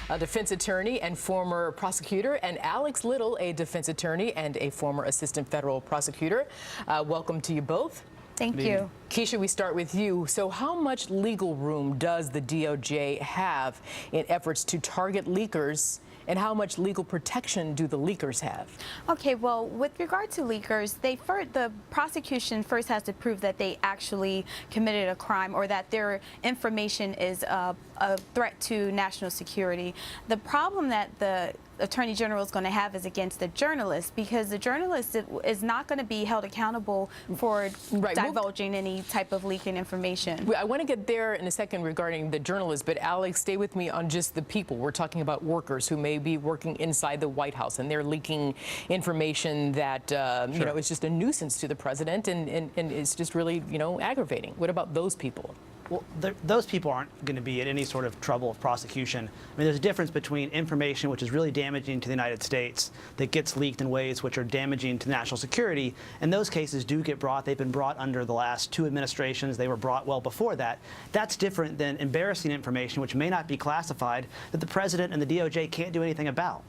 a defense attorney and former prosecutor, and Alex Little, a defense attorney and a former assistant federal prosecutor. Welcome to you both. Thank you. Keisha, we start with you. So how much legal room does the DOJ have in efforts to target leakers, and how much legal protection do the leakers have? Okay, well, with regard to leakers, the prosecution first has to prove that they actually committed a crime or that their information is a threat to national security. The problem that the Attorney General is going to have is against the journalist, because the journalist is not going to be held accountable for divulging any type of leaking information. I want to get there in a second regarding the journalist, but Alex, stay with me on just the people. We're talking about workers who may be working inside the White House, and they're leaking information that you know, is just a nuisance to the president, and it's just really, you know, aggravating. What about those people? Well, those people aren't going to be in any sort of trouble of prosecution. I mean, there's a difference between information which is really damaging to the United States that gets leaked in ways which are damaging to national security, and those cases do get brought. They've been brought under the last 2 administrations. They were brought well before that. That's different than embarrassing information which may not be classified that the president and the DOJ can't do anything about.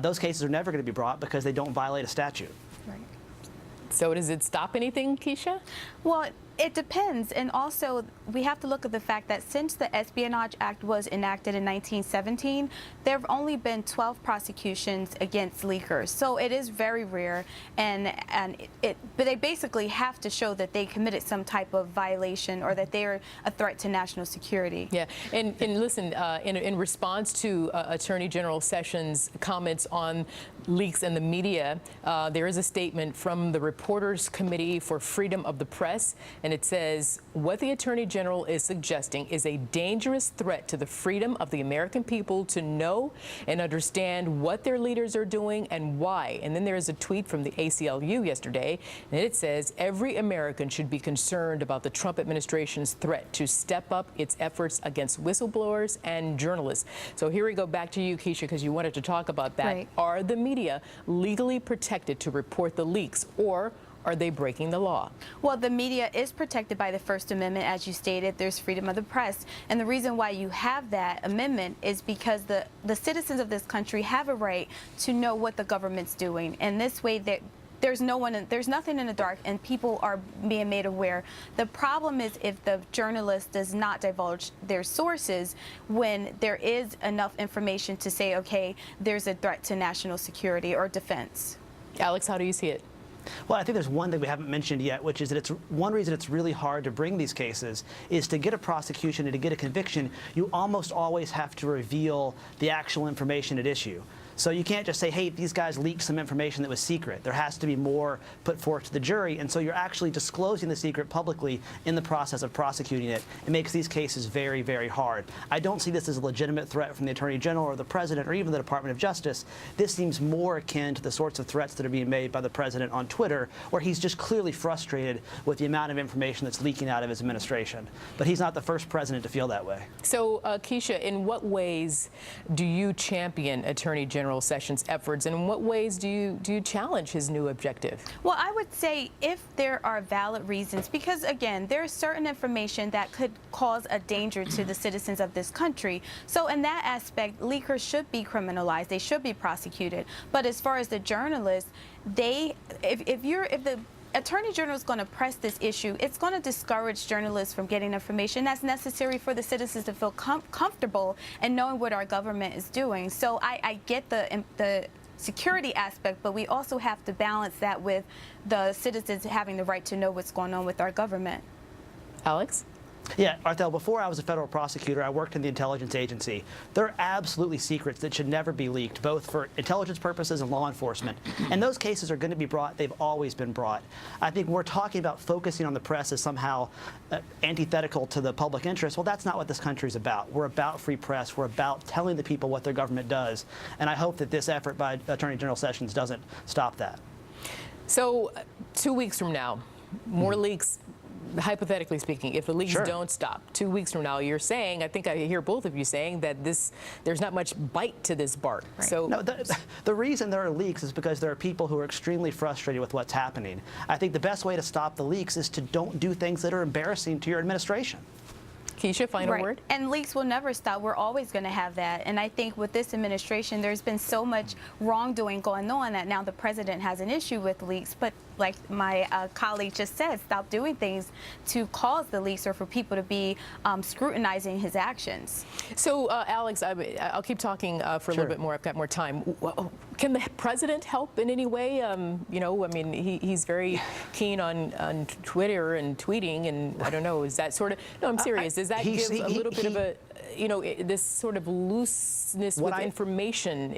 Those cases are never going to be brought because they don't violate a statute. Right. So does it stop anything, Keisha? Well, it depends, and also we have to look at the fact that since the Espionage Act was enacted in 1917, there have only been 12 prosecutions against leakers. So it is very rare, but they basically have to show that they committed some type of violation or that they're a threat to national security. Yeah, and listen, in response to Attorney General Sessions' comments on leaks in the media, there is a statement from the Reporters Committee for Freedom of the Press, and it says, what the Attorney General is suggesting is a dangerous threat to the freedom of the American people to know and understand what their leaders are doing and why. And then there is a tweet from the ACLU yesterday, and it says, every American should be concerned about the Trump administration's threat to step up its efforts against whistleblowers and journalists. So here we go back to you, Keisha, because you wanted to talk about that. Right. Are the media legally protected to report the leaks, or are they breaking the law? Well, the media is protected by the First Amendment. As you stated, there's freedom of the press. And the reason why you have that amendment is because the citizens of this country have a right to know what the government's doing. And this way, there's nothing in the dark, and people are being made aware. The problem is if the journalist does not divulge their sources when there is enough information to say, okay, there's a threat to national security or defense. Alex, how do you see it? Well, I think there's one thing we haven't mentioned yet, which is that one reason it's really hard to bring these cases is to get a prosecution and to get a conviction, you almost always have to reveal the actual information at issue. So you can't just say, hey, these guys leaked some information that was secret. There has to be more put forth to the jury, and so you're actually disclosing the secret publicly in the process of prosecuting it. It makes these cases very, very hard. I don't see this as a legitimate threat from the Attorney General or the President or even the Department of Justice. This seems more akin to the sorts of threats that are being made by the President on Twitter, where he's just clearly frustrated with the amount of information that's leaking out of his administration. But he's not the first president to feel that way. So, Keisha, in what ways do you champion Attorney General Sessions' efforts, and in what ways do you challenge his new objective? Well, I would say if there are valid reasons, because again, there's certain information that could cause a danger to the citizens of this country. So in that aspect, leakers should be criminalized. They should be prosecuted. But as far as the journalists, if the Attorney General is going to press this issue, it's going to discourage journalists from getting information that's necessary for the citizens to feel comfortable and knowing what our government is doing. So I get the security aspect, but we also have to balance that with the citizens having the right to know what's going on with our government. Alex? Yeah, Arthel, before I was a federal prosecutor, I worked in the intelligence agency. There are absolutely secrets that should never be leaked, both for intelligence purposes and law enforcement. And those cases are going to be brought. They've always been brought. I think we're talking about focusing on the press as somehow antithetical to the public interest. Well, that's not what this country's about. We're about free press. We're about telling the people what their government does. And I hope that this effort by Attorney General Sessions doesn't stop that. So 2 weeks from now, more leaks. Hypothetically speaking, if the leaks don't stop, 2 weeks from now, you're saying, I think I hear both of you saying that there's not much bite to this bark. Right. So no, the reason there are leaks is because there are people who are extremely frustrated with what's happening. I think the best way to stop the leaks is to don't do things that are embarrassing to your administration. Keisha, final word? And leaks will never stop. We're always going to have that. And I think with this administration, there's been so much wrongdoing going on that now the president has an issue with leaks. But like my colleague just said, stop doing things to cause the leaks or for people to be scrutinizing his actions. So, Alex, I'll keep talking for a little bit more. I've got more time. Can the president help in any way? You know, I mean, he's very keen on Twitter and tweeting, and I don't know, is that sort of, no, I'm serious, does that give a little bit of a, you know, this sort of looseness with information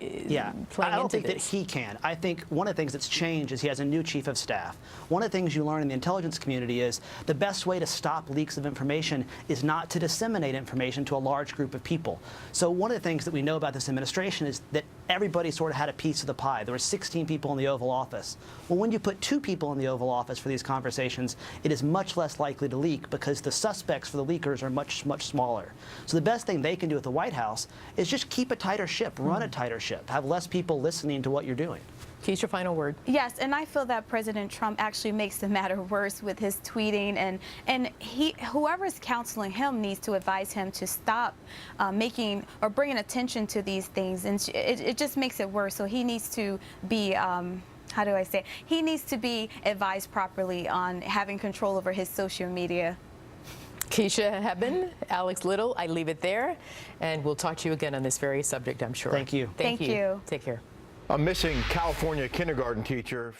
playing I don't into think that he can. I think one of the things that's changed is he has a new chief of staff. One of the things you learn in the intelligence community is the best way to stop leaks of information is not to disseminate information to a large group of people. So one of the things that we know about this administration is that everybody sort of had a piece of the pie. There were 16 people in the Oval Office. Well, when you put 2 people in the Oval Office for these conversations, it is much less likely to leak because the suspects for the leakers are much, much smaller. So the best thing they can do at the White House is just keep a tighter ship, run a tighter ship, have less people listening to what you're doing. Keisha, final word. Yes, and I feel that President Trump actually makes the matter worse with his tweeting, and whoever's counseling him needs to advise him to stop making or bringing attention to these things, and it just makes it worse. So he needs to be how do I say? He needs to be advised properly on having control over his social media. Keisha Hebben, Alex Little, I leave it there, and we'll talk to you again on this very subject, I'm sure. Thank you. Thank you. Take care. A missing California kindergarten teacher